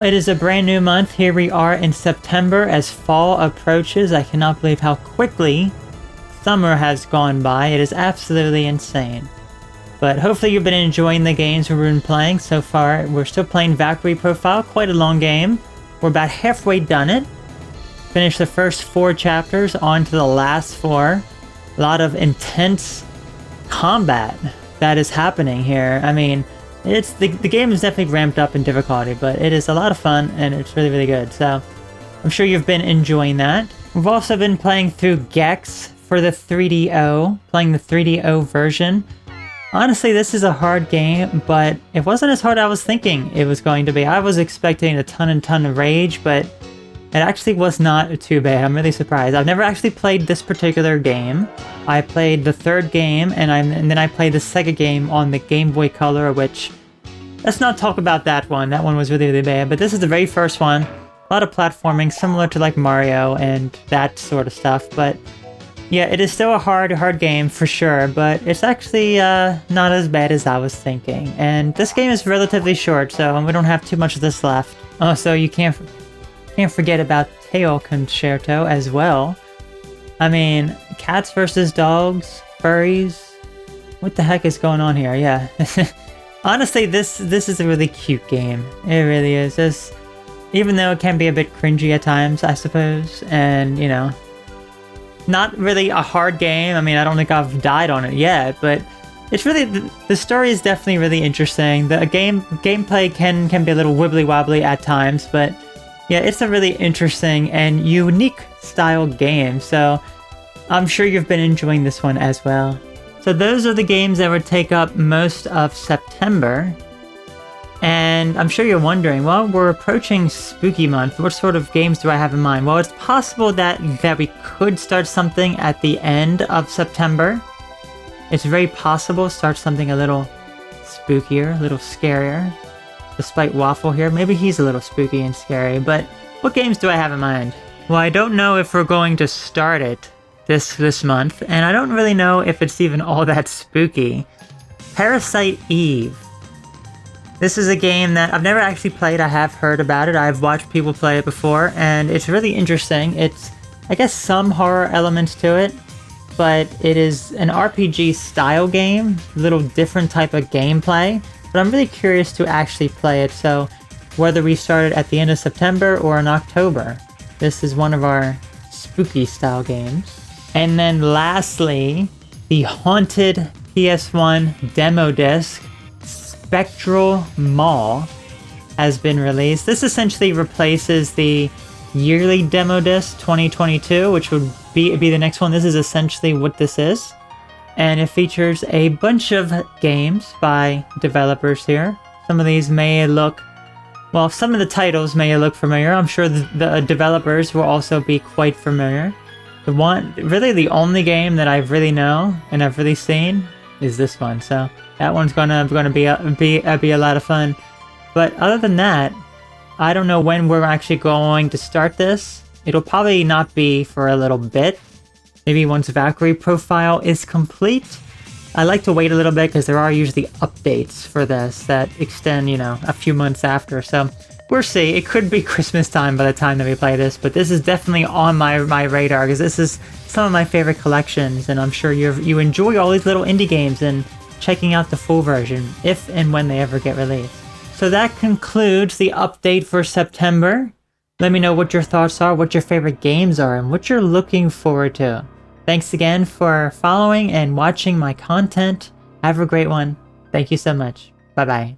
It is a brand new month. Here we are in September as fall approaches. I cannot believe how quickly summer has gone by. It is absolutely insane. But hopefully you've been enjoying the games we've been playing so far. We're still playing Valkyrie Profile, quite a long game. We're about halfway done it. Finished the first 4 chapters, on to the last 4. A lot of intense combat that is happening here. I mean, it's the game is definitely ramped up in difficulty, but it is a lot of fun and it's really, really good. So I'm sure you've been enjoying that. We've also been playing through Gex for the 3DO, playing the 3DO version. Honestly, this is a hard game, but it wasn't as hard as I was thinking it was going to be. I was expecting a ton of rage, but it actually was not too bad. I'm really surprised. I've never actually played this particular game. I played the 3rd game, and then I played the 2nd game on the Game Boy Color, which... let's not talk about that one. That one was really, really bad. But this is the very first one. A lot of platforming, similar to like Mario and that sort of stuff. But yeah, it is still a hard game for sure. But it's actually not as bad as I was thinking. And this game is relatively short, so we don't have too much of this left. Oh, so you can't forget about Tail Concerto as well. I mean, cats versus dogs, furries. What the heck is going on here? Yeah. Honestly, this is a really cute game. It really is. Just, even though it can be a bit cringy at times, I suppose, and you know, not really a hard game. I mean, I don't think I've died on it yet, but it's really the story is definitely really interesting. The gameplay can be a little wibbly wobbly at times, but yeah, it's a really interesting and unique style game. So I'm sure you've been enjoying this one as well. So those are the games that would take up most of September. And I'm sure you're wondering, well, we're approaching Spooky Month. What sort of games do I have in mind? Well, it's possible that we could start something at the end of September. It's very possible start something a little spookier, a little scarier. Despite Waffle here, maybe he's a little spooky and scary, but what games do I have in mind? Well, I don't know if we're going to start it this month, and I don't really know if it's even all that spooky. Parasite Eve. This is a game that I've never actually played. I have heard about it. I've watched people play it before, and it's really interesting. It's, I guess, some horror elements to it, but it is an RPG style game, a little different type of gameplay, but I'm really curious to actually play it, so whether we start it at the end of September or in October, this is one of our spooky style games. And then lastly, the haunted PS1 demo disc, Spectral Mall, has been released. This essentially replaces the yearly demo disc 2022, which would be the next one. This is essentially what this is. And it features a bunch of games by developers here. Some of these may look, well, some of the titles may look familiar. I'm sure the developers will also be quite familiar. Really the only game that I really know and I've really seen is this one. So that one's gonna be a lot of fun. But other than that, I don't know when we're actually going to start this. It'll probably not be for a little bit. Maybe once Valkyrie Profile is complete. I like to wait a little bit because there are usually updates for this that extend, you know, a few months after. So we'll see. It could be Christmas time by the time that we play this, but this is definitely on my radar because this is some of my favorite collections, and I'm sure you enjoy all these little indie games and checking out the full version if and when they ever get released. So that concludes the update for September. Let me know what your thoughts are, what your favorite games are, and what you're looking forward to. Thanks again for following and watching my content. Have a great one. Thank you so much. Bye-bye.